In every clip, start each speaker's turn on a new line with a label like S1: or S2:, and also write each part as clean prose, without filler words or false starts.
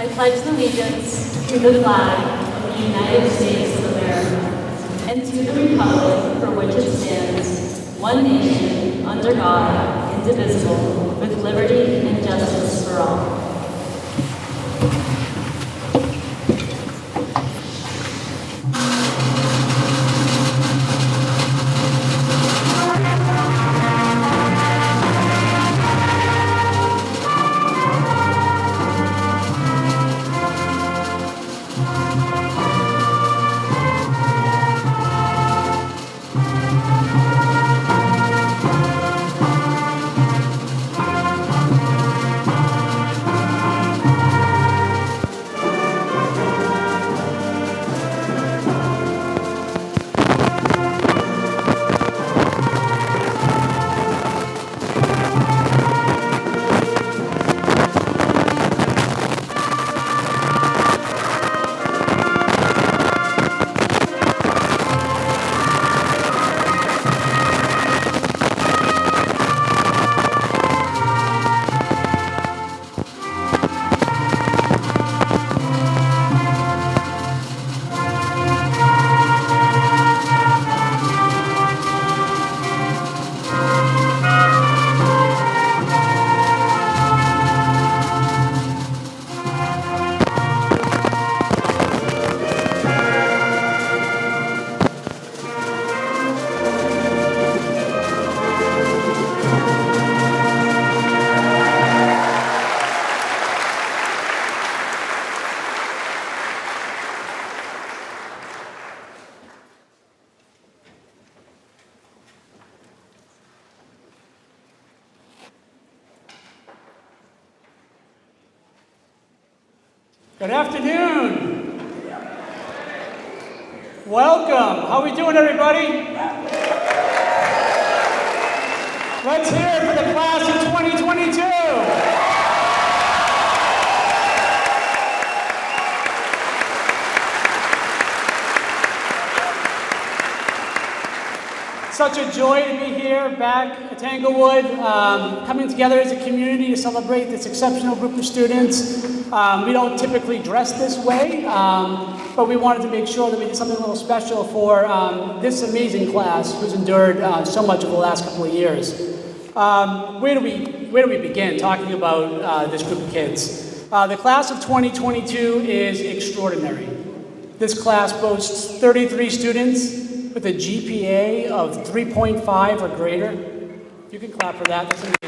S1: I pledge allegiance to the flag of the United States of America and to the republic for which it stands, one nation, under God, indivisible, with liberty and justice for all.
S2: Good afternoon. Welcome. How are we doing, everybody? Let's hear it for the class of 2022. Such a joy to be here back at Tanglewood, coming together as a community to celebrate this exceptional group of students. We don't typically dress this way, but we wanted to make sure that we did something a little special for this amazing class who's endured so much over the last couple of years. Where do we begin talking about this group of kids? The class of 2022 is extraordinary. This class boasts 33 students with a GPA of 3.5 or greater. You can clap for that, that's amazing.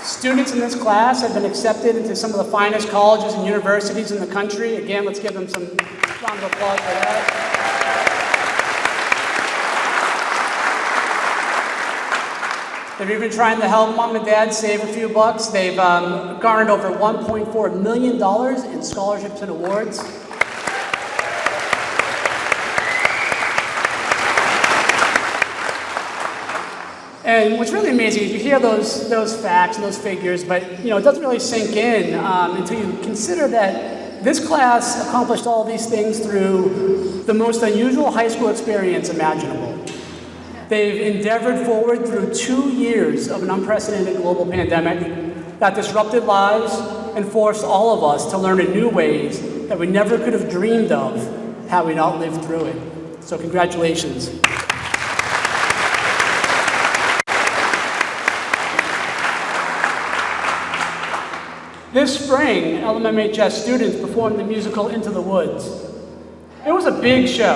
S2: Students in this class have been accepted into some of the finest colleges and universities in the country. Again, let's give them some round of applause for that. They're even trying to help mom and dad save a few bucks. They've garnered over $1.4 million in scholarships and awards. And what's really amazing is you hear those facts and those figures, but it doesn't really sink in until you consider that this class accomplished all these things through the most unusual high school experience imaginable. They've endeavored forward through 2 years of an unprecedented global pandemic that disrupted lives and forced all of us to learn in new ways that we never could have dreamed of had we not lived through it. So congratulations. This spring, LMMHS students performed the musical Into the Woods. It was a big show,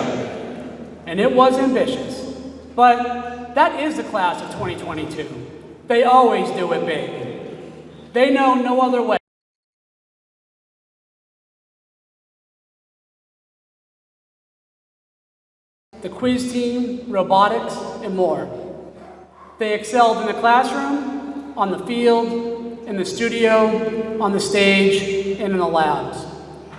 S2: and it was ambitious. But that is the class of 2022. They always do it big. They know no other way. The quiz team, robotics, and more. They excelled in the classroom, on the field, in the studio, on the stage, and in the labs.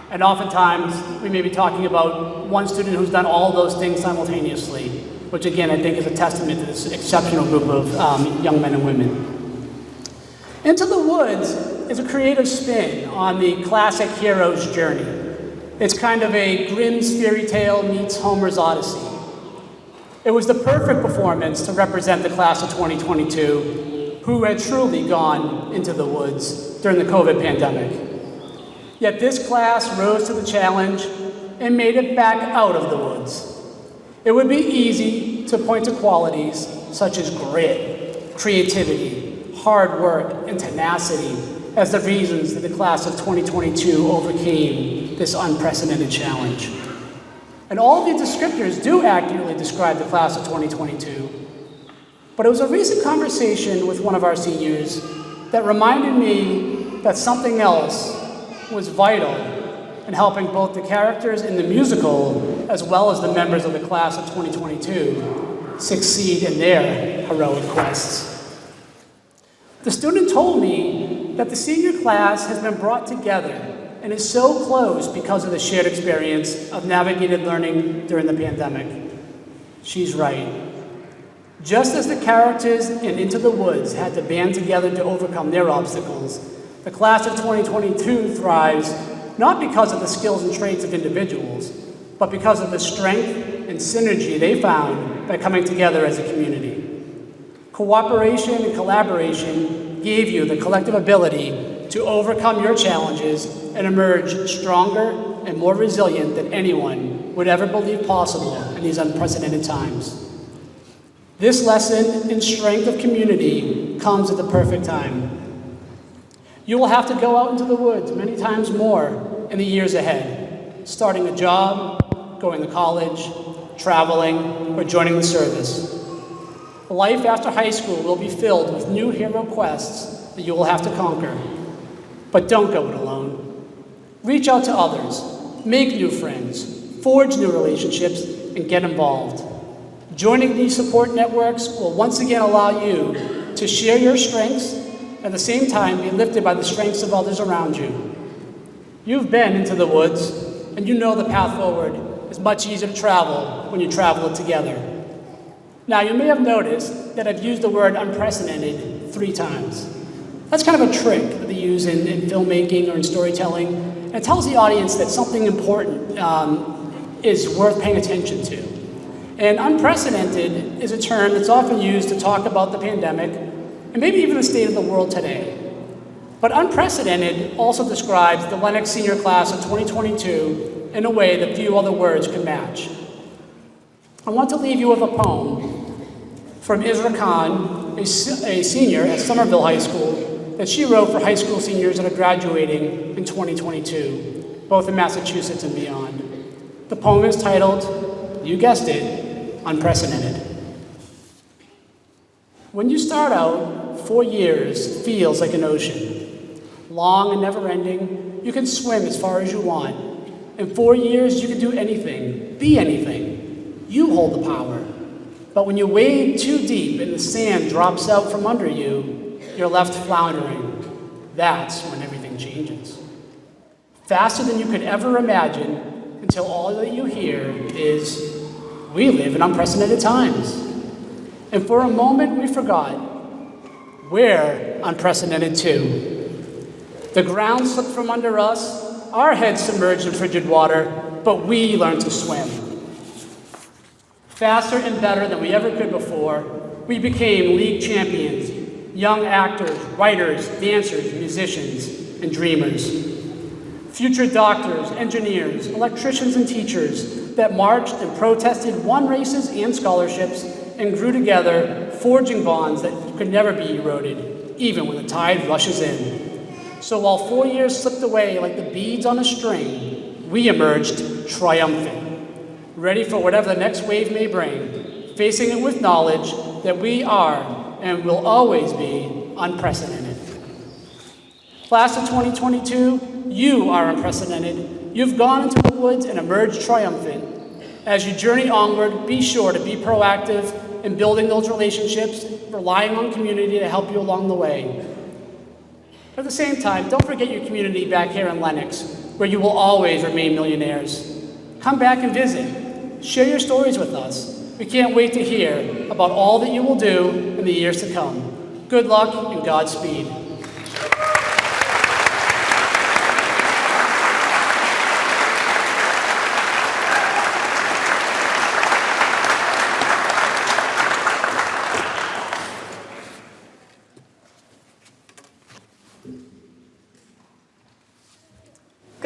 S2: And oftentimes, we may be talking about one student who's done all those things simultaneously, which again, I think is a testament to this exceptional group of young men and women. Into the Woods is a creative spin on the classic hero's journey. It's kind of a Grimm's fairy tale meets Homer's Odyssey. It was the perfect performance to represent the class of 2022, who had truly gone into the woods during the COVID pandemic. Yet this class rose to the challenge and made it back out of the woods. It would be easy to point to qualities such as grit, creativity, hard work, and tenacity as the reasons that the class of 2022 overcame this unprecedented challenge. And all of these descriptors do accurately describe the class of 2022. But it was a recent conversation with one of our seniors that reminded me that something else was vital in helping both the characters in the musical as well as the members of the class of 2022 succeed in their heroic quests. The student told me that the senior class has been brought together and is so close because of the shared experience of navigated learning during the pandemic. She's right. Just as the characters in Into the Woods had to band together to overcome their obstacles, the class of 2022 thrives not because of the skills and traits of individuals, but because of the strength and synergy they found by coming together as a community. Cooperation and collaboration gave you the collective ability to overcome your challenges and emerge stronger and more resilient than anyone would ever believe possible in these unprecedented times. This lesson in strength of community comes at the perfect time. You will have to go out into the woods many times more in the years ahead, starting a job, going to college, traveling, or joining the service. Life after high school will be filled with new hero quests that you will have to conquer. But don't go it alone. Reach out to others, make new friends, forge new relationships, and get involved. Joining these support networks will once again allow you to share your strengths and at the same time be lifted by the strengths of others around you. You've been into the woods, and you know the path forward is much easier to travel when you travel it together. Now, you may have noticed that I've used the word unprecedented 3 times. That's kind of a trick that they use in filmmaking or in storytelling. And it tells the audience that something important is worth paying attention to. And unprecedented is a term that's often used to talk about the pandemic and maybe even the state of the world today. But unprecedented also describes the Lenox senior class of 2022 in a way that few other words can match. I want to leave you with a poem from Isra Khan, a senior at Somerville High School, that she wrote for high school seniors that are graduating in 2022, both in Massachusetts and beyond. The poem is titled, you guessed it, Unprecedented. When you start out, 4 years feels like an ocean. Long and never-ending, you can swim as far as you want. In 4 years, you can do anything, be anything. You hold the power. But when you wade too deep and the sand drops out from under you, you're left floundering. That's when everything changes. Faster than you could ever imagine, until all that you hear is, we live in unprecedented times. And for a moment, we forgot, we're unprecedented too. The ground slipped from under us, our heads submerged in frigid water, but we learned to swim. Faster and better than we ever could before, we became league champions, young actors, writers, dancers, musicians, and dreamers. Future doctors, engineers, electricians, and teachers that marched and protested, won races and scholarships, and grew together, forging bonds that could never be eroded, even when the tide rushes in. So while 4 years slipped away like the beads on a string, we emerged triumphant, ready for whatever the next wave may bring, facing it with knowledge that we are and will always be unprecedented. Class of 2022, you are unprecedented. You've gone into the woods and emerged triumphant. As you journey onward, be sure to be proactive in building those relationships, relying on community to help you along the way. But at the same time, don't forget your community back here in Lenox, where you will always remain millionaires. Come back and visit. Share your stories with us. We can't wait to hear about all that you will do in the years to come. Good luck and Godspeed.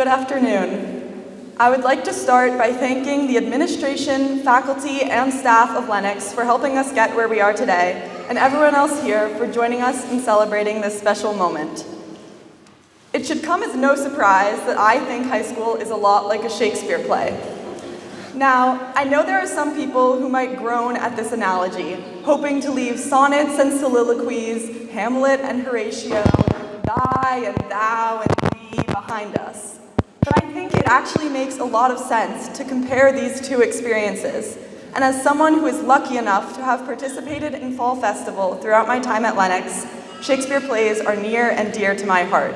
S3: Good afternoon. I would like to start by thanking the administration, faculty, and staff of Lenox for helping us get where we are today, and everyone else here for joining us in celebrating this special moment. It should come as no surprise that I think high school is a lot like a Shakespeare play. Now, I know there are some people who might groan at this analogy, hoping to leave sonnets and soliloquies, Hamlet and Horatio, thy and thou and thee behind us. But I think it actually makes a lot of sense to compare these two experiences. And as someone who is lucky enough to have participated in Fall Festival throughout my time at Lenox, Shakespeare plays are near and dear to my heart.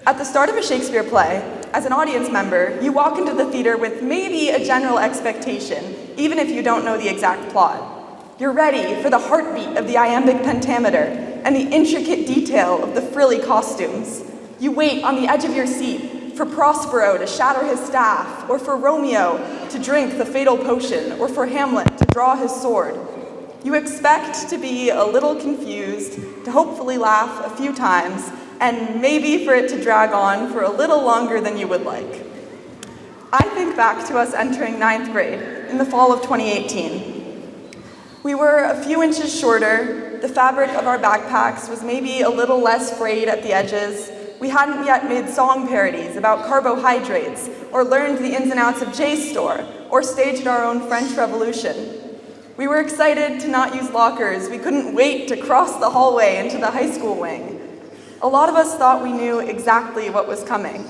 S3: At the start of a Shakespeare play, as an audience member, you walk into the theater with maybe a general expectation, even if you don't know the exact plot. You're ready for the heartbeat of the iambic pentameter and the intricate detail of the frilly costumes. You wait on the edge of your seat for Prospero to shatter his staff, or for Romeo to drink the fatal potion, or for Hamlet to draw his sword. You expect to be a little confused, to hopefully laugh a few times, and maybe for it to drag on for a little longer than you would like. I think back to us entering 9th grade in the fall of 2018. We were a few inches shorter, the fabric of our backpacks was maybe a little less frayed at the edges, we hadn't yet made song parodies about carbohydrates, or learned the ins and outs of JSTOR, or staged our own French Revolution. We were excited to not use lockers, we couldn't wait to cross the hallway into the high school wing. A lot of us thought we knew exactly what was coming.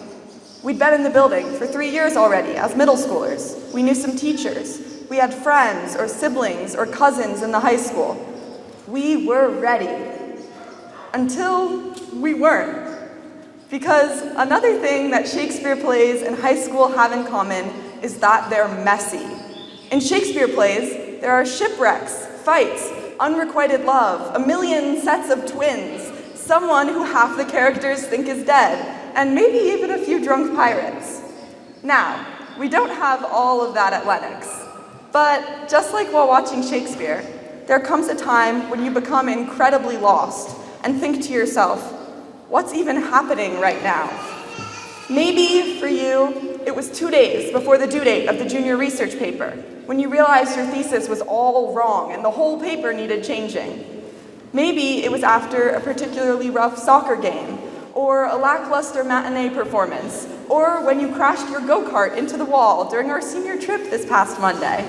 S3: We'd been in the building for 3 years already as middle schoolers. We knew some teachers. We had friends or siblings or cousins in the high school. We were ready. Until we weren't. Because another thing that Shakespeare plays and high school have in common is that they're messy. In Shakespeare plays, there are shipwrecks, fights, unrequited love, a million sets of twins, someone who half the characters think is dead, and maybe even a few drunk pirates. Now, we don't have all of that at Lenox, but just like while watching Shakespeare, there comes a time when you become incredibly lost and think to yourself, what's even happening right now? Maybe for you, it was 2 days before the due date of the junior research paper, when you realized your thesis was all wrong and the whole paper needed changing. Maybe it was after a particularly rough soccer game, or a lackluster matinee performance, or when you crashed your go-kart into the wall during our senior trip this past Monday.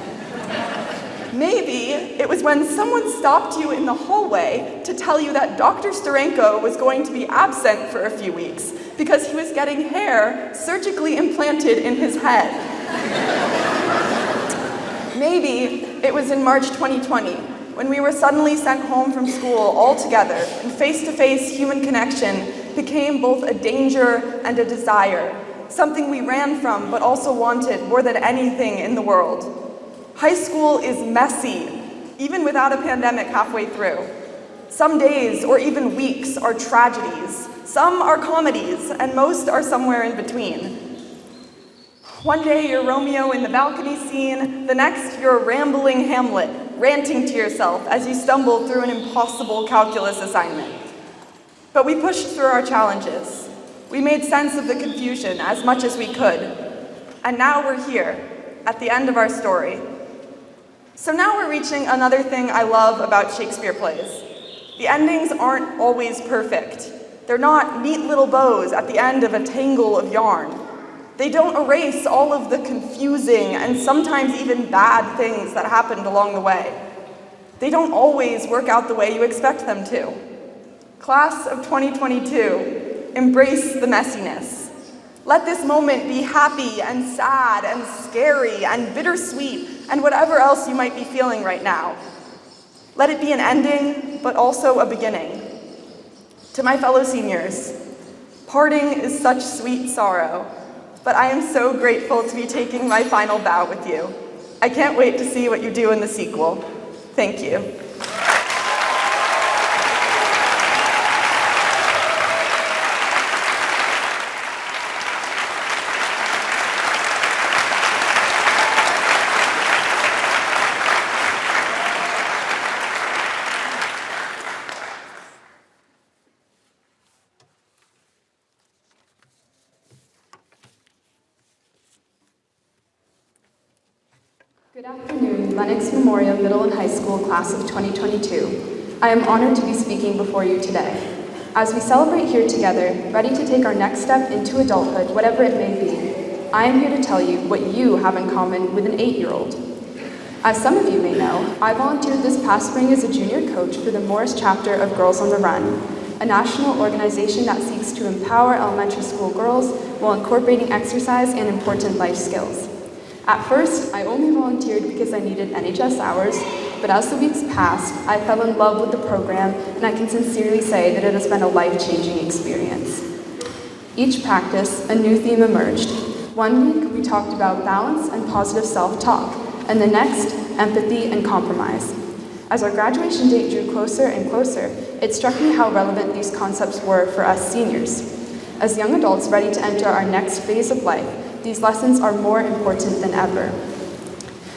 S3: Maybe it was when someone stopped you in the hallway to tell you that Dr. Steranko was going to be absent for a few weeks because he was getting hair surgically implanted in his head. Maybe it was in March 2020 when we were suddenly sent home from school all together and face-to-face human connection became both a danger and a desire, something we ran from but also wanted more than anything in the world. High school is messy, even without a pandemic halfway through. Some days or even weeks are tragedies, some are comedies, and most are somewhere in between. One day you're Romeo in the balcony scene, the next you're rambling Hamlet, ranting to yourself as you stumble through an impossible calculus assignment. But we pushed through our challenges. We made sense of the confusion as much as we could. And now we're here, at the end of our story. So now we're reaching another thing I love about Shakespeare plays. The endings aren't always perfect. They're not neat little bows at the end of a tangle of yarn. They don't erase all of the confusing and sometimes even bad things that happened along the way. They don't always work out the way you expect them to. Class of 2022, embrace the messiness. Let this moment be happy and sad and scary and bittersweet and whatever else you might be feeling right now. Let it be an ending, but also a beginning. To my fellow seniors, parting is such sweet sorrow, but I am so grateful to be taking my final bow with you. I can't wait to see what you do in the sequel. Thank you. Good afternoon, Lenox Memorial Middle and High School Class of 2022. I am honored to be speaking before you today. As we celebrate here together, ready to take our next step into adulthood, whatever it may be, I am here to tell you what you have in common with an 8-year-old. As some of you may know, I volunteered this past spring as a junior coach for the Morris chapter of Girls on the Run, a national organization that seeks to empower elementary school girls while incorporating exercise and important life skills. At first, I only volunteered because I needed NHS hours, but as the weeks passed, I fell in love with the program, and I can sincerely say that it has been a life-changing experience. Each practice, a new theme emerged. One week, we talked about balance and positive self-talk, and the next, empathy and compromise. As our graduation date drew closer and closer, it struck me how relevant these concepts were for us seniors. As young adults ready to enter our next phase of life, these lessons are more important than ever.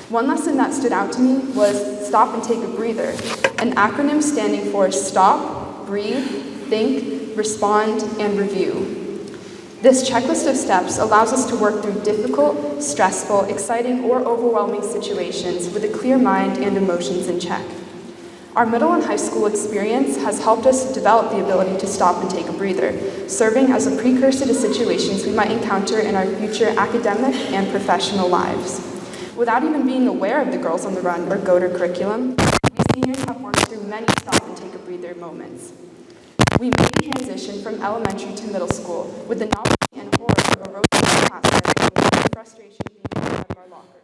S3: One lesson that stood out to me was stop and take a breather, an acronym standing for stop, breathe, think, respond, and review. This checklist of steps allows us to work through difficult, stressful, exciting, or overwhelming situations with a clear mind and emotions in check. Our middle and high school experience has helped us develop the ability to stop and take a breather, serving as a precursor to situations we might encounter in our future academic and professional lives. Without even being aware of the Girls on the Run or GOATR curriculum, we seniors have worked through many stop and take a breather moments. We made the transition from elementary to middle school with the novelty and horror of a rotating classroom and the frustration being out of our lockers.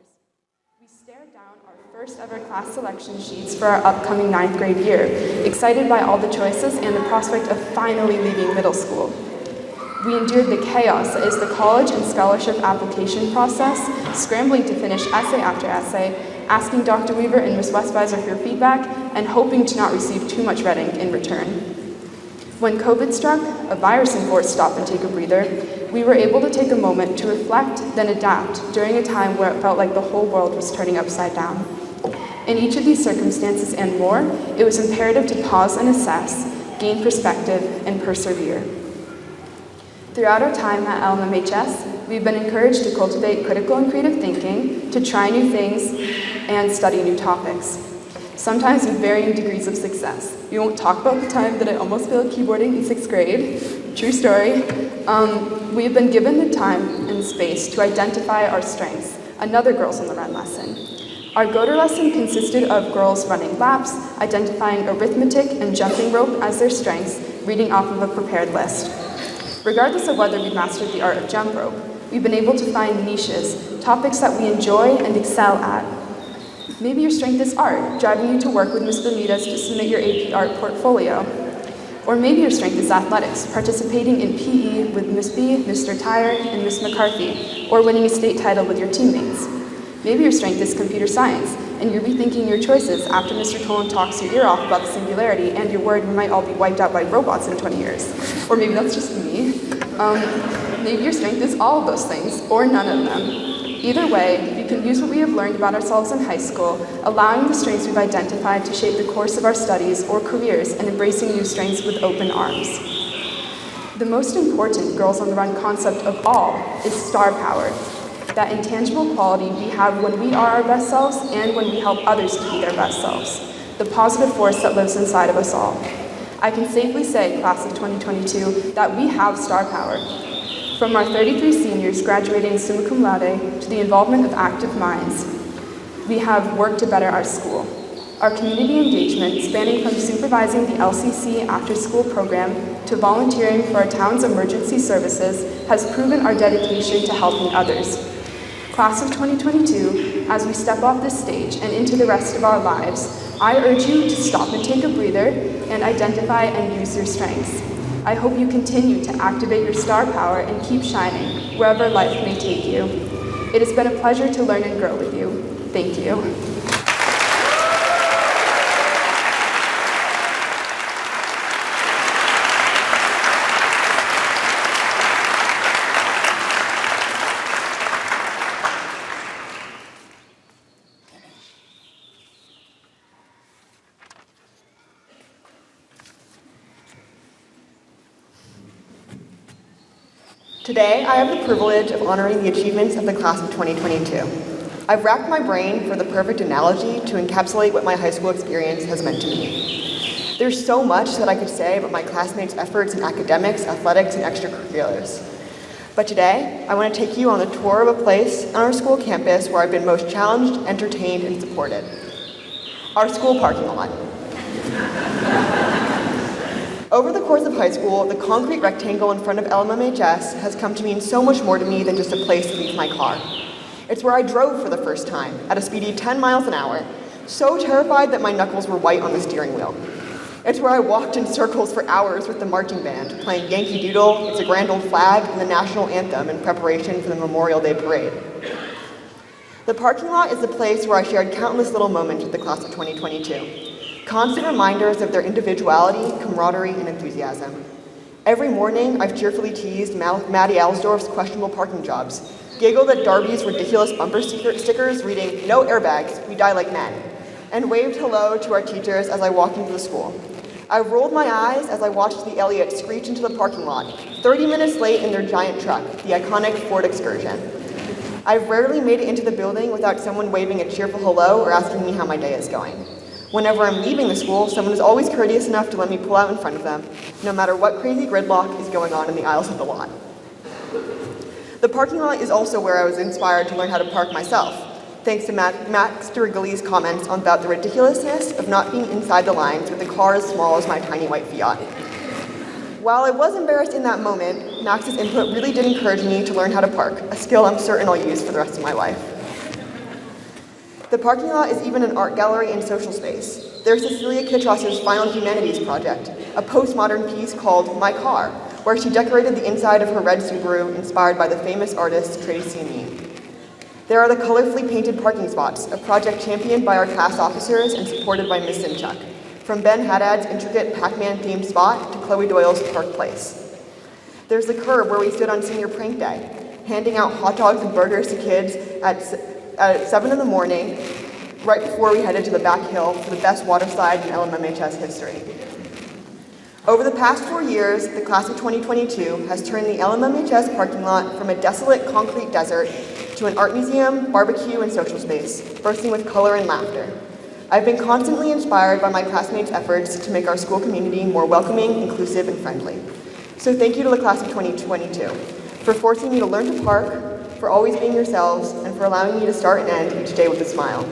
S3: We stared down our first ever class selection sheets for our upcoming 9th grade year, excited by all the choices and the prospect of finally leaving middle school. We endured the chaos that is the college and scholarship application process, scrambling to finish essay after essay, asking Dr. Weaver and Ms. Westweiser for feedback, and hoping to not receive too much reading in return. When COVID struck, a virus-enforced stop and take a breather, we were able to take a moment to reflect, then adapt during a time where it felt like the whole world was turning upside down. In each of these circumstances and more, it was imperative to pause and assess, gain perspective, and persevere. Throughout our time at LMHS, we've been encouraged to cultivate critical and creative thinking, to try new things, and study new topics. Sometimes with varying degrees of success. We won't talk about the time that I almost failed keyboarding in 6th grade. True story. We've been given the time and space to identify our strengths, another Girls on the Run lesson. Our GOATR lesson consisted of girls running laps, identifying arithmetic and jumping rope as their strengths, reading off of a prepared list. Regardless of whether we've mastered the art of jump rope, we've been able to find niches, topics that we enjoy and excel at. Maybe your strength is art, driving you to work with Ms. Bermudez to submit your AP art portfolio. Or maybe your strength is athletics, participating in PE with Ms. B, Mr. Tyre, and Ms. McCarthy, or winning a state title with your teammates. Maybe your strength is computer science, and you're rethinking your choices after Mr. Tolan talks your ear off about the singularity, and you're worried we might all be wiped out by robots in 20 years. Or maybe that's just me. Maybe your strength is all of those things, or none of them. Either way, we can use what we have learned about ourselves in high school, allowing the strengths we've identified to shape the course of our studies or careers, and embracing new strengths with open arms. The most important Girls on the Run concept of all is star power, that intangible quality we have when we are our best selves and when we help others to be their best selves, the positive force that lives inside of us all. I can safely say, class of 2022, that we have star power. From our 33 seniors graduating summa cum laude to the involvement of active minds, we have worked to better our school. Our community engagement, spanning from supervising the LCC after-school program to volunteering for our town's emergency services, has proven our dedication to helping others. Class of 2022, as we step off this stage and into the rest of our lives, I urge you to stop and take a breather and identify and use your strengths. I hope you continue to activate your star power and keep shining wherever life may take you. It has been a pleasure to learn and grow with you. Thank you.
S4: Today, I have the privilege of honoring the achievements of the class of 2022. I've racked my brain for the perfect analogy to encapsulate what my high school experience has meant to me. There's so much that I could say about my classmates' efforts in academics, athletics, and extracurriculars. But today, I want to take you on a tour of a place on our school campus where I've been most challenged, entertained, and supported. Our school parking lot. Over the course of high school, the concrete rectangle in front of LMMHS has come to mean so much more to me than just a place to leave my car. It's where I drove for the first time, at a speedy 10 miles an hour, so terrified that my knuckles were white on the steering wheel. It's where I walked in circles for hours with the marching band, playing Yankee Doodle, It's a Grand Old Flag, and the national anthem in preparation for the Memorial Day parade. The parking lot is the place where I shared countless little moments with the class of 2022, constant reminders of their individuality, camaraderie, and enthusiasm. Every morning, I've cheerfully teased Maddie Alsdorf's questionable parking jobs, giggled at Darby's ridiculous bumper stickers reading, "No airbags, we die like men," and waved hello to our teachers as I walked into the school. I rolled my eyes as I watched the Elliots screech into the parking lot, 30 minutes late in their giant truck, the iconic Ford Excursion. I've rarely made it into the building without someone waving a cheerful hello or asking me how my day is going. Whenever I'm leaving the school, someone is always courteous enough to let me pull out in front of them, no matter what crazy gridlock is going on in the aisles of the lot. The parking lot is also where I was inspired to learn how to park myself, thanks to Max Durigali's comments about the ridiculousness of not being inside the lines with a car as small as my tiny white Fiat. While I was embarrassed in that moment, Max's input really did encourage me to learn how to park, a skill I'm certain I'll use for the rest of my life. The parking lot is even an art gallery and social space. There's Cecilia Kittros's Final Humanities project, a postmodern piece called My Car, where she decorated the inside of her red Subaru inspired by the famous artist Tracy Mead. There are the colorfully painted parking spots, a project championed by our class officers and supported by Ms. Simchuk, from Ben Haddad's intricate Pac-Man themed spot to Chloe Doyle's Park Place. There's the curb where we stood on senior prank day, handing out hot dogs and burgers to kids at 7 in the morning, right before we headed to the back hill for the best water slide in LMMHS history. Over the past 4 years, the class of 2022 has turned the LMMHS parking lot from a desolate concrete desert to an art museum, barbecue, and social space, bursting with color and laughter. I've been constantly inspired by my classmates' efforts to make our school community more welcoming, inclusive, and friendly. So thank you to the class of 2022 for forcing me to learn to park, for always being yourselves, and for allowing me to start and end each day with a smile.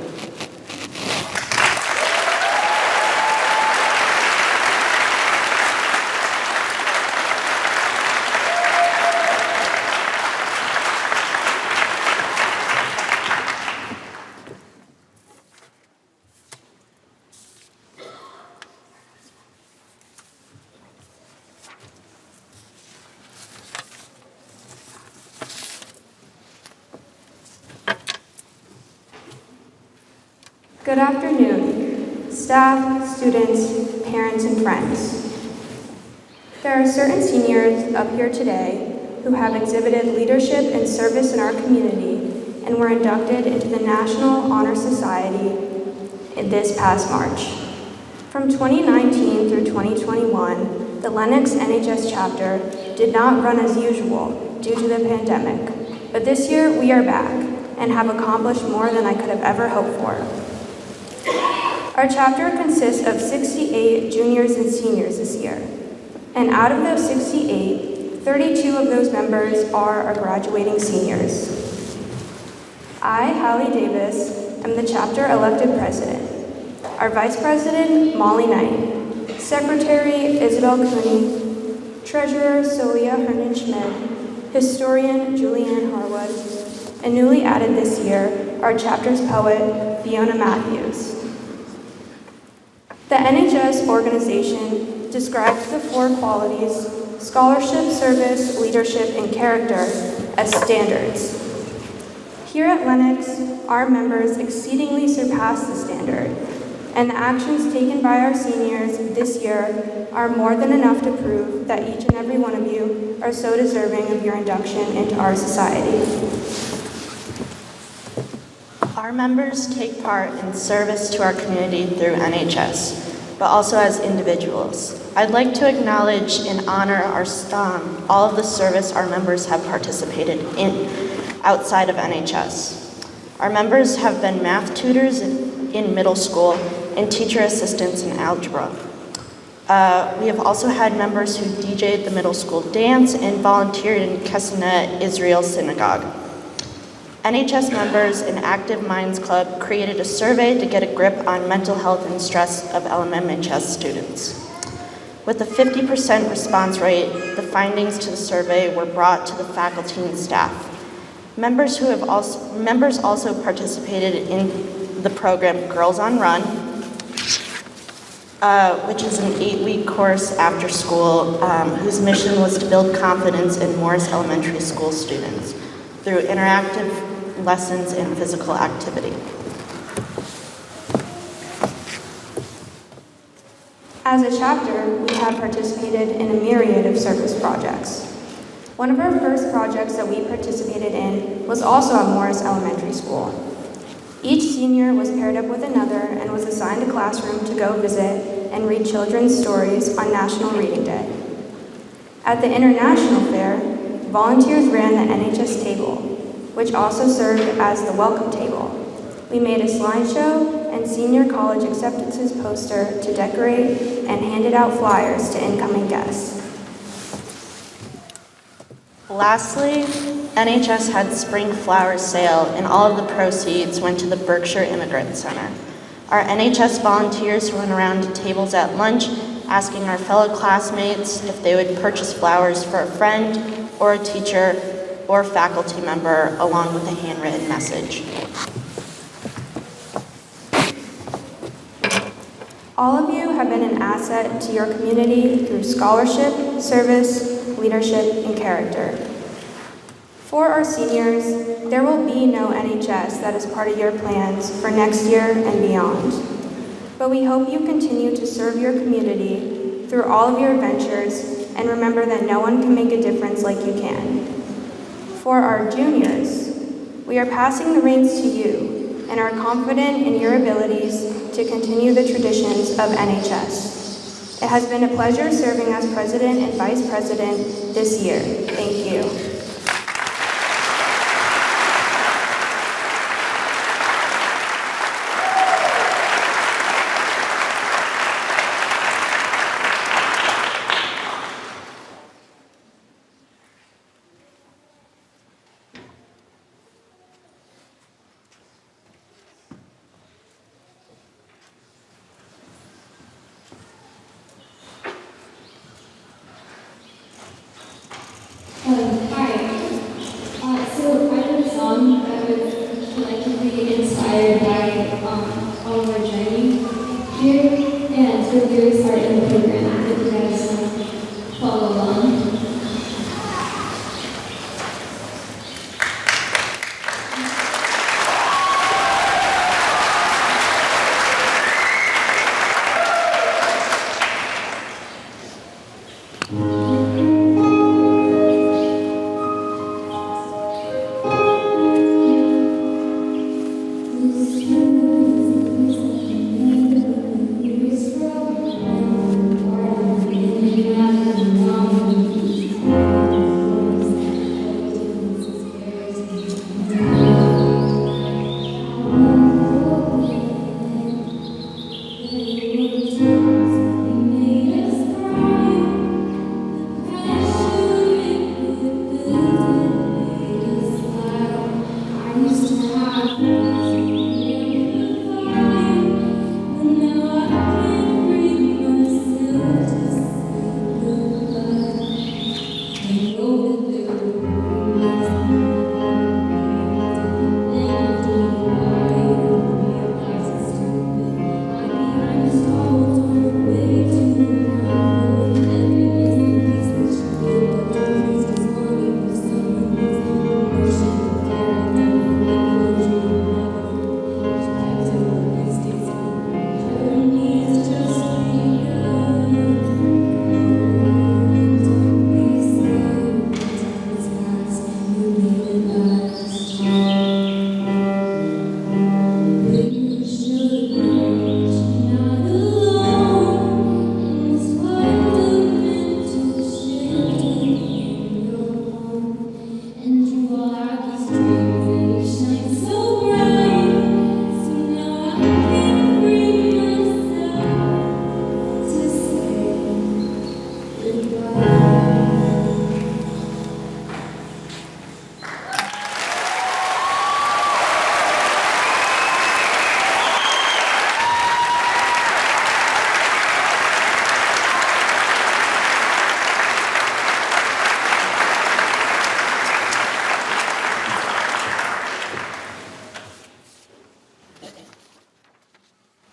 S5: Good afternoon, staff, students, parents, and friends. There are certain seniors up here today who have exhibited leadership and service in our community and were inducted into the National Honor Society in this past March. From 2019 through 2021, the Lenox NHS chapter did not run as usual due to the pandemic, but this year we are back and have accomplished more than I could have ever hoped for. Our chapter consists of 68 juniors and seniors this year, and out of those 68, 32 of those members are our graduating seniors. I, Hallie Davis, am the chapter elected president. Our vice president, Molly Knight, secretary, Isabel Cooney, treasurer, Solia Hernan-Schmidt, historian, Julianne Harwood, and newly added this year, our chapter's poet, Fiona Matthews. The NHS organization describes the 4 qualities, scholarship, service, leadership, and character, as standards. Here at Lenox, our members exceedingly surpass the standard, and the actions taken by our seniors this year are more than enough to prove that each and every one of you are so deserving of your induction into our society.
S6: Our members take part in service to our community through NHS, but also as individuals. I'd like to acknowledge and honor all of the service our members have participated in outside of NHS. Our members have been math tutors in middle school and teacher assistants in algebra. We have also had members who DJ'd the middle school dance and volunteered in Kessenet Israel Synagogue. NHS members in Active Minds Club created a survey to get a grip on mental health and stress of LMMHS students. With a 50% response rate, the findings to the survey were brought to the faculty and staff. Members also participated in the program Girls on Run, which is an 8-week course after school whose mission was to build confidence in Morris Elementary School students through interactive lessons and physical activity.
S5: As a chapter, we have participated in a myriad of service projects. One of our first projects that we participated in was also at Morris Elementary School. Each senior was paired up with another and was assigned a classroom to go visit and read children's stories on National Reading Day. At the International Fair, volunteers ran the NHS table, which also served as the welcome table. We made a slideshow and senior college acceptances poster to decorate and handed out flyers to incoming guests.
S6: Lastly, NHS had Spring Flowers sale, and all of the proceeds went to the Berkshire Immigrant Center. Our NHS volunteers went around to tables at lunch, asking our fellow classmates if they would purchase flowers for a friend or a teacher or faculty member, along with a handwritten message.
S5: All of you have been an asset to your community through scholarship, service, leadership, and character. For our seniors, there will be no NHS that is part of your plans for next year and beyond. But we hope you continue to serve your community through all of your adventures and remember that no one can make a difference like you can. For our juniors, we are passing the reins to you and are confident in your abilities to continue the traditions of NHS. It has been a pleasure serving as president and vice president this year. Thank you.
S7: Hi. So I did a song that was collectively inspired by all of our journey here, and the lyrics are in the program if you guys follow along.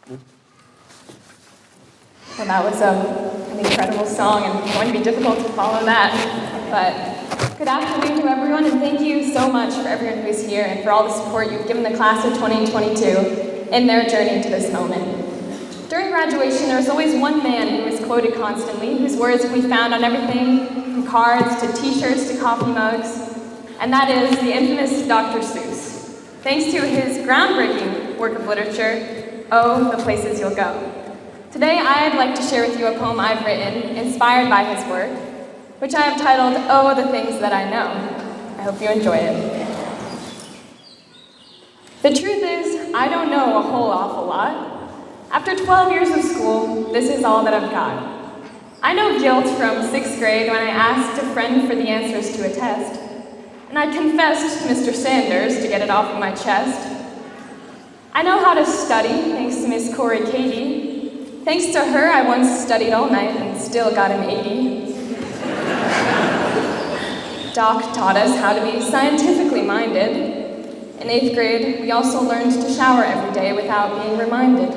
S8: Well, that was an incredible song, and it's going to be difficult to follow that. But good afternoon to everyone, and thank you so much for everyone who's here and for all the support you've given the class of 2022 in their journey to this moment. During graduation, there was always one man who was quoted constantly, whose words can be found on everything from cards to t-shirts to coffee mugs, and that is the infamous Dr. Seuss. Thanks to his groundbreaking work of literature, Oh, the Places You'll Go. Today, I'd like to share with you a poem I've written, inspired by his work, which I have titled, Oh, the Things That I Know. I hope you enjoy it. The truth is, I don't know a whole awful lot. After 12 years of school, this is all that I've got. I know guilt from 6th grade when I asked a friend for the answers to a test, and I confessed to Mr. Sanders to get it off of my chest. I know how to study, thanks to Miss Corey Katie. Thanks to her, I once studied all night and still got an 80. Doc taught us how to be scientifically minded. In 8th grade, we also learned to shower every day without being reminded.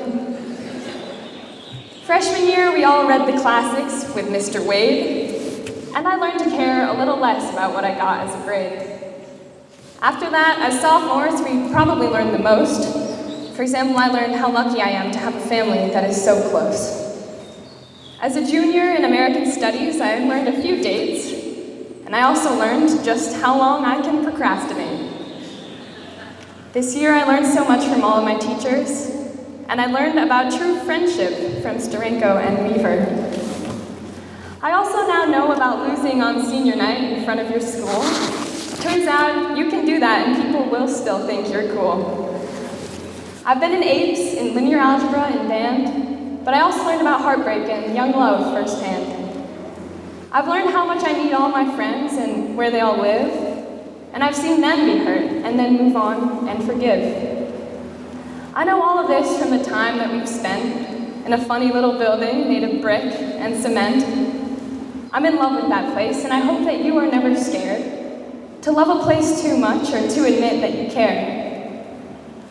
S8: Freshman year, we all read the classics with Mr. Wade, and I learned to care a little less about what I got as a grade. After that, as sophomores, we probably learned the most. For example, I learned how lucky I am to have a family that is so close. As a junior in American Studies, I learned a few dates, and I also learned just how long I can procrastinate. This year, I learned so much from all of my teachers, and I learned about true friendship from Steranko and Weaver. I also now know about losing on senior night in front of your school. Turns out you can do that and people will still think you're cool. I've been in apes, in linear algebra, and band, but I also learned about heartbreak and young love firsthand. I've learned how much I need all my friends and where they all live, and I've seen them be hurt and then move on and forgive. I know all of this from the time that we've spent in a funny little building made of brick and cement. I'm in love with that place, and I hope that you are never scared to love a place too much or to admit that you care.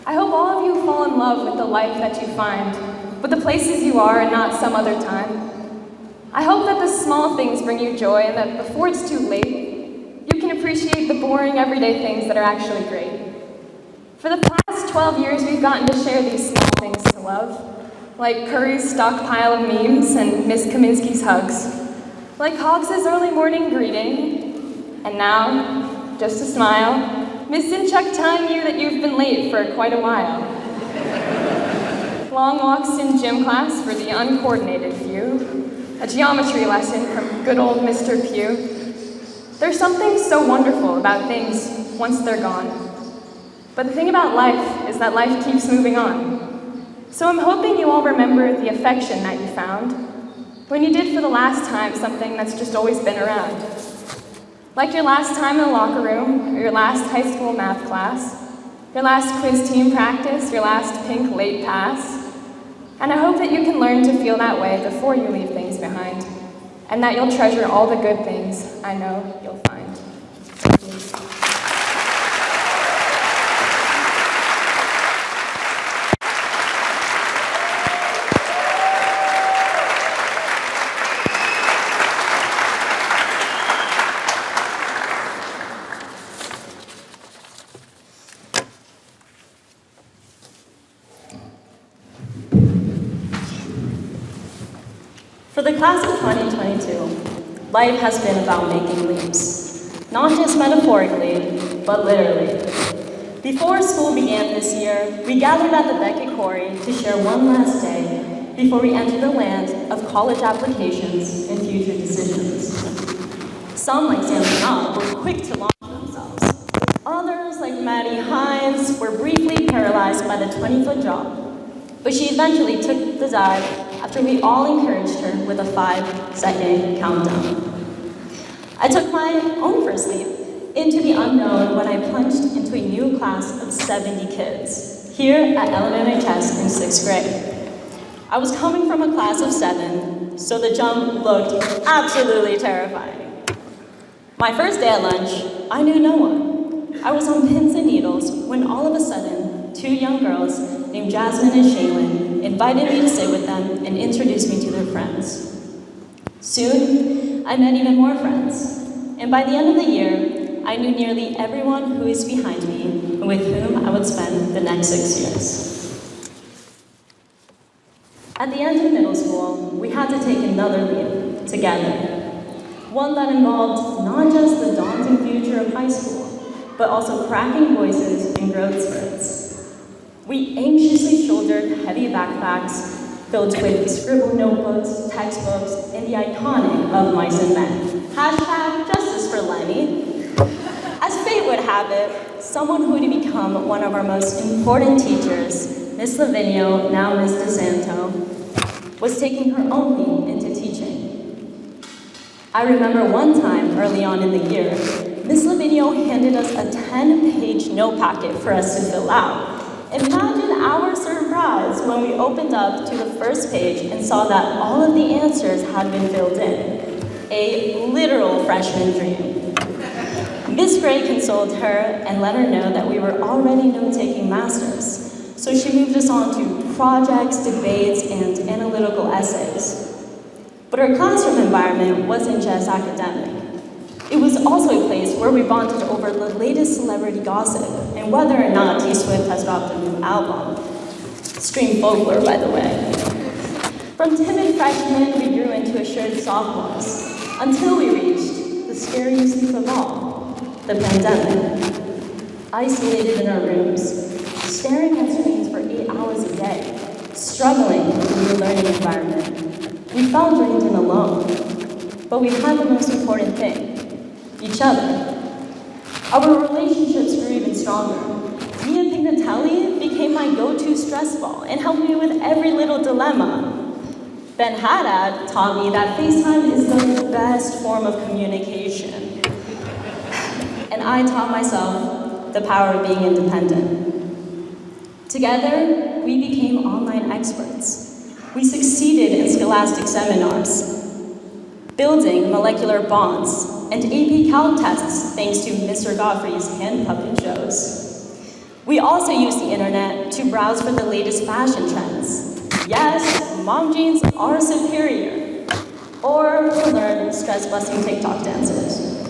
S8: I hope all of you fall in love with the life that you find, with the places you are and not some other time. I hope that the small things bring you joy and that before it's too late, you can appreciate the boring everyday things that are actually great. For the past 12 years, we've gotten to share these small things to love, like Curry's stockpile of memes and Miss Kaminsky's hugs, like Hogs's early morning greeting, and now, just a smile, Miss Sinchuk telling you that you've been late for quite a while. Long walks in gym class for the uncoordinated few, a geometry lesson from good old Mr. Pugh. There's something so wonderful about things once they're gone. But the thing about life is that life keeps moving on. So I'm hoping you all remember the affection that you found when you did for the last time something that's just always been around. Like your last time in the locker room, or your last high school math class, your last quiz team practice, your last pink late pass. And I hope that you can learn to feel that way before you leave things behind, and that you'll treasure all the good things I know you'll find. Thank you.
S1: For the class of 2022, life has been about making leaps, not just metaphorically, but literally. Before school began this year, we gathered at the Beckett Quarry to share one last day before we enter the land of college applications and future decisions. Some, like Sam Knopp, were quick to launch themselves. Others, like Maddie Hines, were briefly paralyzed by the 20-foot drop, but she eventually took the dive after we all encouraged her with a 5-second countdown. I took my own first leap into the unknown when I plunged into a new class of 70 kids here at LMMHS in 6th grade. I was coming from a class of 7, so the jump looked absolutely terrifying. My first day at lunch, I knew no one. I was on pins and needles when all of a sudden, two young girls named Jasmine and Shaylin invited me to sit with them and introduced me to their friends. Soon, I met even more friends, and by the end of the year, I knew nearly everyone who is behind me and with whom I would spend the next 6 years. At the end of middle school, we had to take another leap together. One that involved not just the daunting future of high school, but also cracking voices and growth spurts. We anxiously shouldered heavy backpacks filled with scribbled notebooks, textbooks, and the iconic Of Mice and Men. Hashtag justice for Lenny. As fate would have it, someone who would become one of our most important teachers, Miss Lavinio, now Miss DeSanto, was taking her own leap into teaching. I remember one time early on in the year, Miss Lavinio handed us a 10-page note packet for us to fill out. Imagine our surprise when we opened up to the first page and saw that all of the answers had been filled in. A literal freshman dream. Miss Gray consoled her and let her know that we were already note-taking masters, so she moved us on to projects, debates, and analytical essays. But our classroom environment wasn't just academic. It was also a place where we bonded over the latest celebrity gossip and whether or not T Swift has dropped a new album. Stream folklore, by the way. From timid freshmen, we grew into assured sophomores, until we reached the scariest leap of all, the pandemic. Isolated in our rooms, staring at screens for 8 hours a day, struggling in the learning environment. We felt drained and alone, but we had the most important thing. Each other. Our relationships grew even stronger. Mia Pignatelli became my go-to stress ball and helped me with every little dilemma. Ben Haddad taught me that FaceTime is the best form of communication. And I taught myself the power of being independent. Together, we became online experts. We succeeded in scholastic seminars, building molecular bonds, and AP Calc tests thanks to Mr. Godfrey's hand puppet shows. We also use the internet to browse for the latest fashion trends. Yes, mom jeans are superior. Or to learn stress-busting TikTok dances.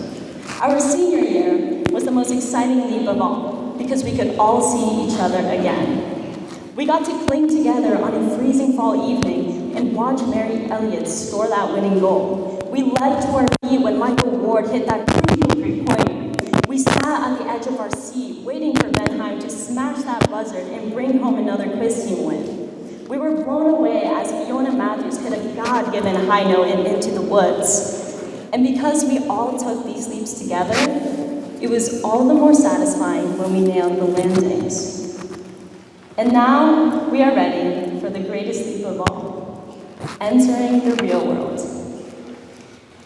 S1: Our senior year was the most exciting leap of all because we could all see each other again. We got to cling together on a freezing fall evening and watch Mary Elliott score that winning goal. We leapt to our feet when Michael Ward hit that crucial three-pointer. We sat on the edge of our seat, waiting for Benheim to smash that buzzard and bring home another quiz team win. We were blown away as Fiona Matthews hit a God-given high note in Into the Woods. And because we all took these leaps together, it was all the more satisfying when we nailed the landings. And now we are ready for the greatest leap of all, entering the real world.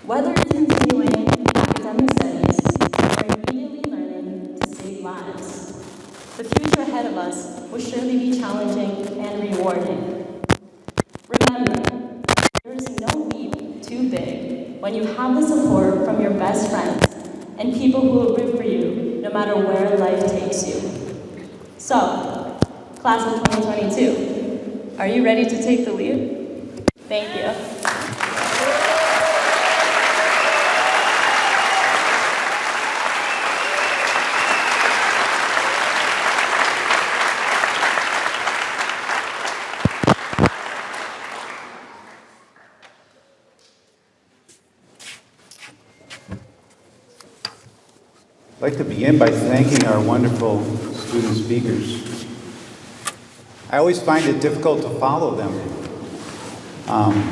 S1: Whether it's continuing academic studies or immediately learning to save lives, the future ahead of us will surely be challenging and rewarding. Remember, there is no leap too big when you have the support from your best friends and people who will root for you no matter where life takes you. So, class of 2022, are you ready to take the lead? Thank you.
S9: I'd like to begin by thanking our wonderful student speakers. I always find it difficult to follow them.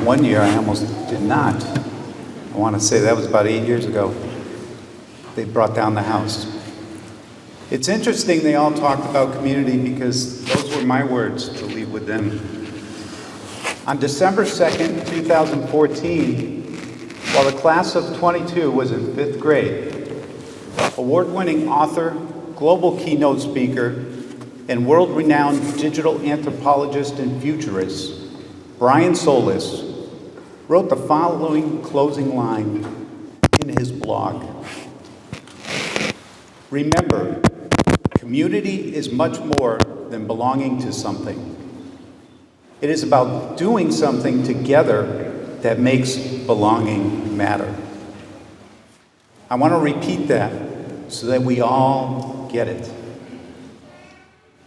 S9: One year I almost did not. I want to say that was about 8 years ago. They brought down the house. It's interesting they all talked about community because those were my words to leave with them. On December 2nd, 2014, while the class of 22 was in 5th grade, award-winning author, global keynote speaker, and world-renowned digital anthropologist and futurist, Brian Solis, wrote the following closing line in his blog. Remember, Community is much more than belonging to something. It is about doing something together that makes belonging matter. I want to repeat that so that we all get it.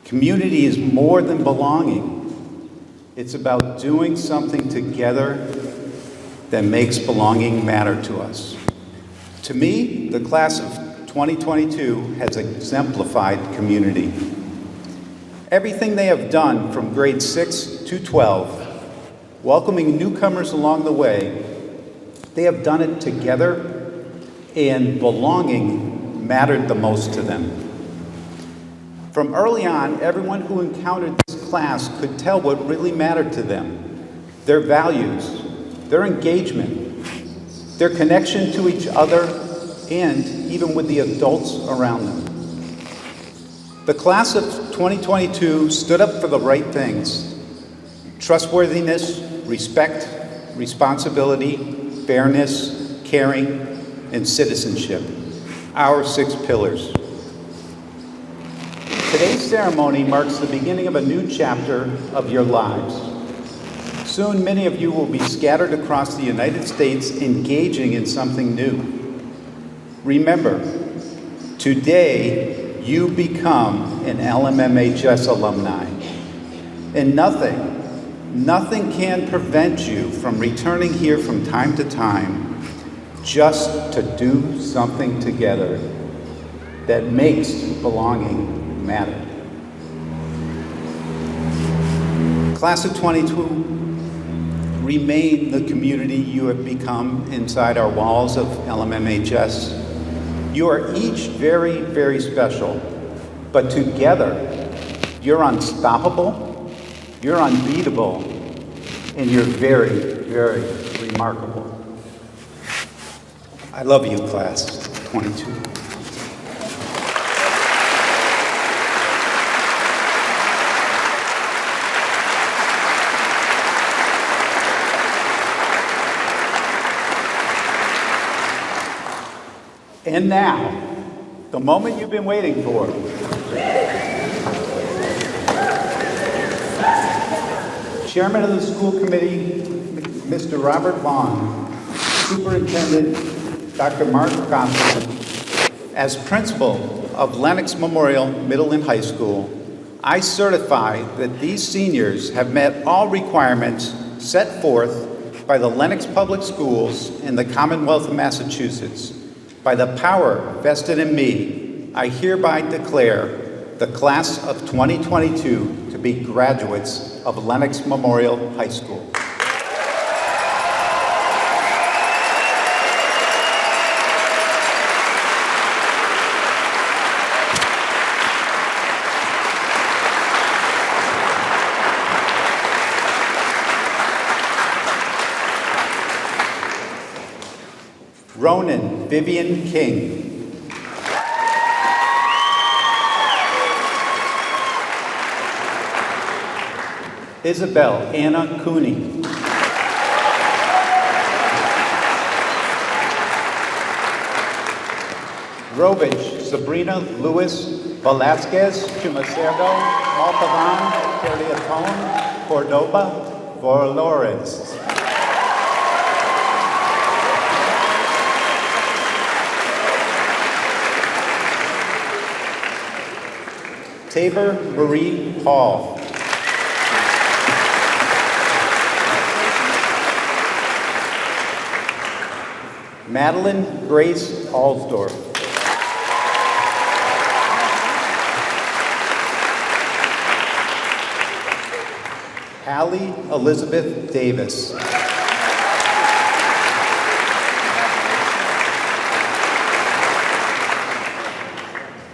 S9: Community is more than belonging. It's about doing something together that makes belonging matter to us. To me, the class of 2022 has exemplified community. Everything they have done from grade 6 to 12, welcoming newcomers along the way, they have done it together, and belonging mattered the most to them. From early on, everyone who encountered this class could tell what really mattered to them: their values, their engagement, their connection to each other, and even with the adults around them. The class of 2022 stood up for the right things: trustworthiness, respect, responsibility, fairness, caring, and citizenship, our 6 pillars. Today's ceremony marks the beginning of a new chapter of your lives. Soon, many of you will be scattered across the United States engaging in something new. Remember, today you become an LMMHS alumni, and nothing can prevent you from returning here from time to time just to do something together that makes belonging matter. Class of 22, remain the community you have become inside our walls of LMMHS. You are each very, very special, but together, you're unstoppable, you're unbeatable, and you're very, very remarkable. I love you, class 22. And now, the moment you've been waiting for. Chairman of the school committee, Mr. Robert Vaughn, Superintendent Dr. Mark Goffman, as principal of Lenox Memorial Middle and High School, I certify that these seniors have met all requirements set forth by the Lenox Public Schools in the Commonwealth of Massachusetts. By the power vested in me, I hereby declare the class of 2022 to be graduates of Lenox Memorial High School. Ronan Vivian King. Isabel Anna Cooney. Rovich Sabrina Luis Velasquez Chumacerdo Montalban Carriaton Cordoba Vorlores. Tabor Marie Hall. Madeline Grace Alsdorf. Hallie Elizabeth Davis.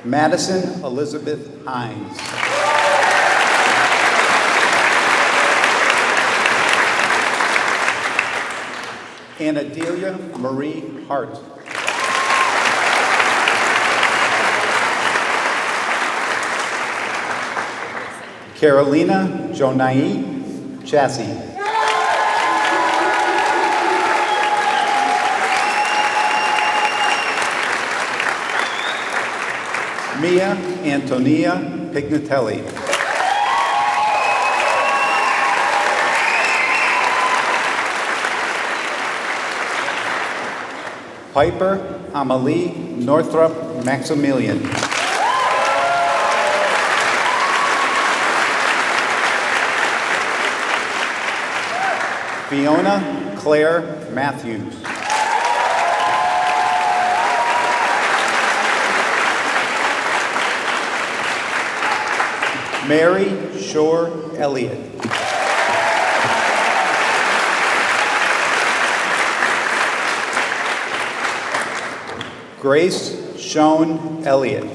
S9: Madison Elizabeth Hines. Anadelia Marie Hart. Carolina Jonai Chassie. Mia Antonia Pignatelli. Piper Amalie Northrop Maximilian. Fiona Claire Matthews. Mary Shore Elliott. Grace Schoen Elliott.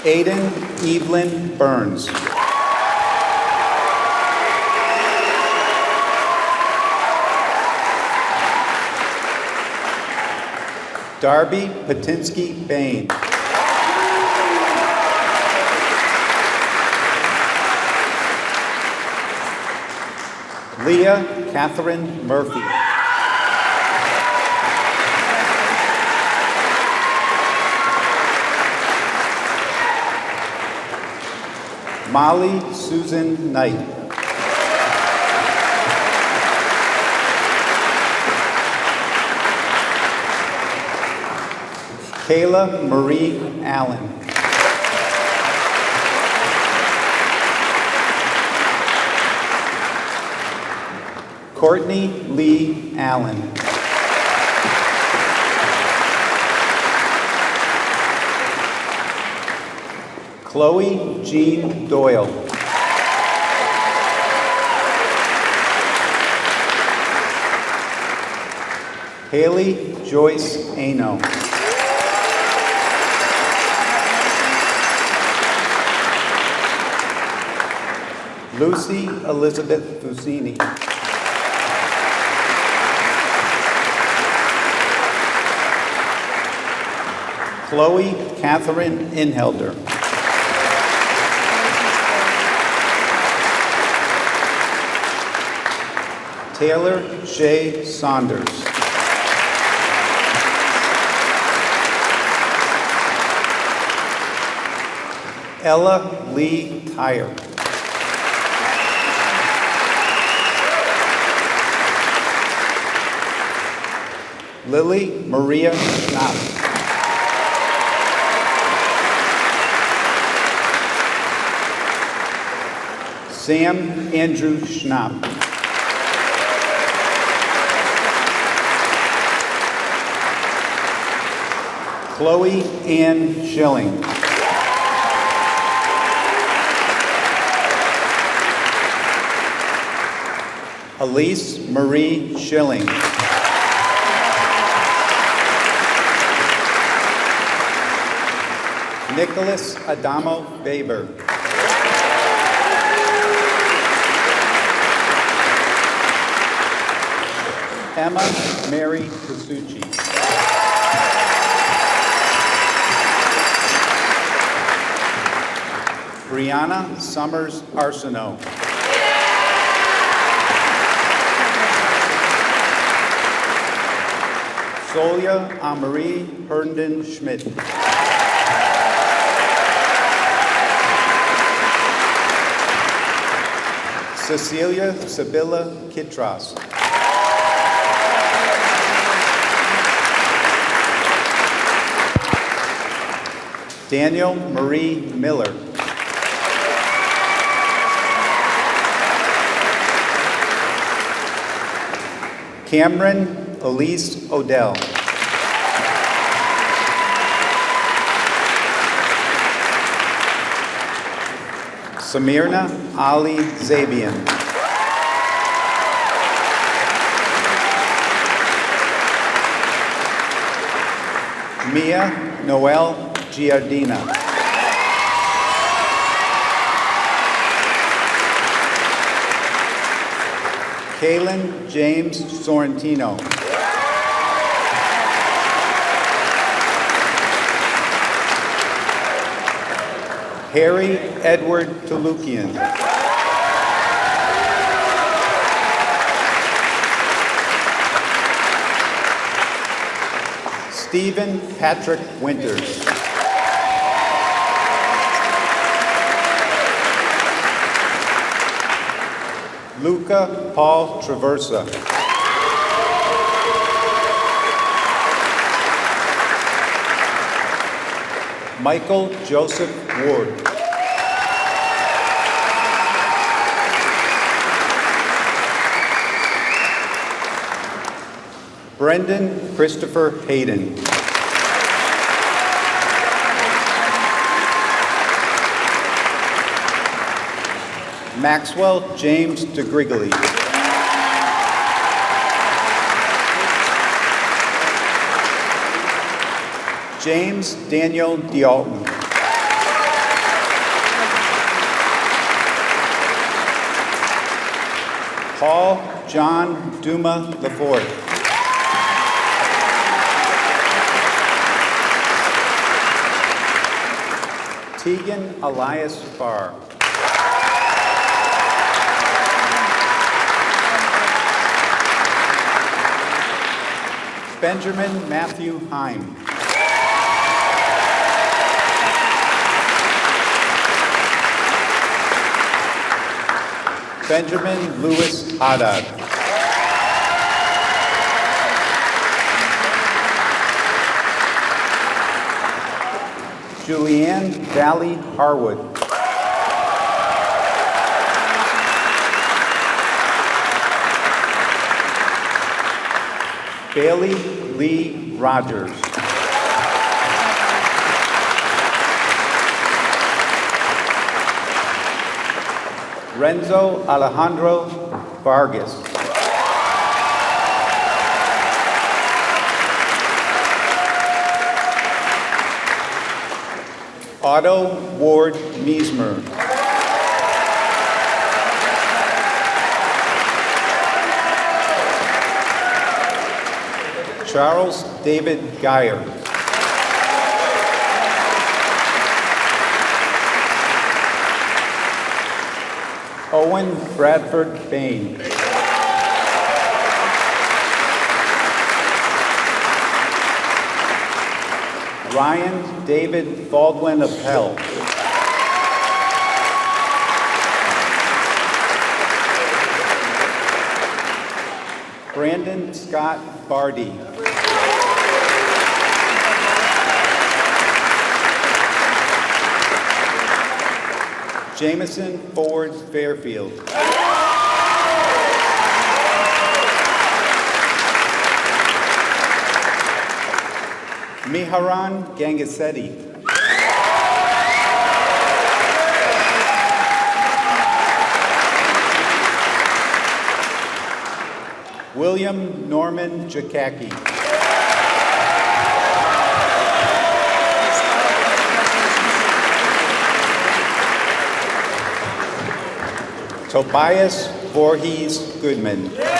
S9: Aiden Evelyn Burns. Darby Patinsky Bain. Leah Catherine Murphy. Molly Susan Knight. Kayla Marie Allen. Courtney Lee Allen. Chloe Jean Doyle. Haley Joyce Ano. Lucy Elizabeth Fusini. Chloe Catherine Inhelder. Taylor Shay Saunders. Ella Lee Tyre. Lily Maria Schnapp. Sam Andrew Schnapp. Chloe Ann Schilling. Elise Marie Schilling. Nicholas Adamo Weber. Emma Mary Pasucci. Brianna Summers Arsenault. Solia Amarie Herndon Schmidt. Cecilia Sibylla Kitros. Daniel Marie Miller. Cameron Elise Odell. Samirna Ali Zabian. Mia Noel Giardina. Kaylin James Sorrentino. Harry Edward Tolukian. Stephen Patrick Winters. Luca Paul Traversa. Michael Joseph Ward. Brendan Christopher Hayden. Maxwell James DeGrigoli. James Daniel Dialton. Paul John Duma IV. Tegan Elias Farr. Benjamin Matthew Heim. Benjamin Lewis Haddad. Julianne Valley Harwood. Bailey Lee Rogers. Renzo Alejandro Vargas. Otto Ward Meismer. Charles David Geyer. Owen Bradford Bain. Ryan David Baldwin Appel. Brandon Scott Bardi. Jameson Ford Fairfield. Miharan Gangasetti. William Norman Jakaki. Tobias Voorhees Goodman.